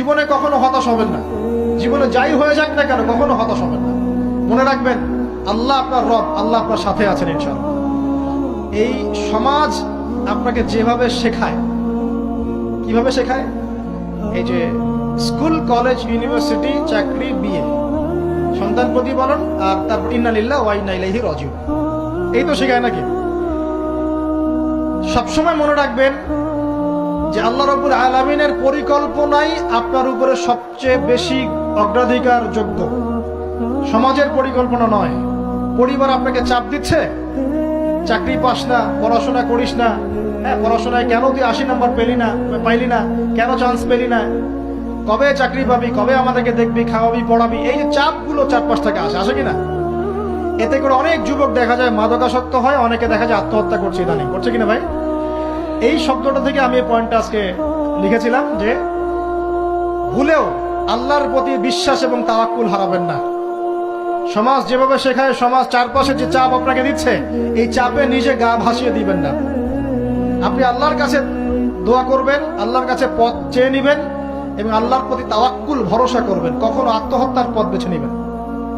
জীবনে কখনো হতাশ হবেন না। জীবনে যাই হয়ে যাক না কেন কখনো হতাশ হবেন না। মনে রাখবেন আল্লাহ আপনার রব, আল্লাহ আপনার সাথে আছেন ইনশাআল্লাহ। এই সমাজ আপনাকে যেভাবে শেখায়, কিভাবে শেখায়, এই যে স্কুল, কলেজ, ইউনিভার্সিটি, চাকরি, বিয়ে, সন্তান প্রতিপালন, আর তারপর ইন্না লিল্লাহি ওয়া ইন্না ইলাইহি রাজিউন, এই তো শেখায় নাকি? সবসময় মনে রাখবেন যে আল্লাহ রাব্বুল আলামিনের পরিকল্পনাই আপনার উপরে সবচেয়ে বেশি অগ্রাধিকার যোগ্য, সমাজের পরিকল্পনা নয়। পরিবার আপনাকে চাপ দিচ্ছে, চাকরি পাস না, পড়াশোনা করিস না, হ্যাঁ পড়াশোনায় কেন তুই 80 নাম্বার পাইলি না, কেন চান্স পেলি না, কবে চাকরি পাবি, কবে আমাদেরকে দেখবি, খাওয়াবি, পড়াবি, এই যে চাপগুলো চারপাশ থেকে আসে কিনা, এতে করে অনেক যুবক দেখা যায় মাদকাসক্ত হয়, অনেকে দেখা যায় আত্মহত্যা করছে, ইদানিং করছে কিনা ভাই? এই শব্দটা থেকে আমি এই পয়েন্টটা আজকে লিখেছিলাম যে ভুলেও আল্লাহর প্রতি বিশ্বাস এবং তাওয়াক্কুল হারাবেন না। সমাজ যেভাবে শেখায়, সমাজ চারপাশে যে চাপ আপনাকে দিচ্ছে, এই চাপে নিজে গা ভাসিয়ে দিবেন না। আপনি আল্লাহর কাছে দোয়া করবেন, আল্লাহর কাছে পথ চেয়ে নিবেন এবং আল্লাহর প্রতি তাওয়াক্কুল ভরসা করবেন, কখনো আত্মহত্যার পথ বেছে নিবেন।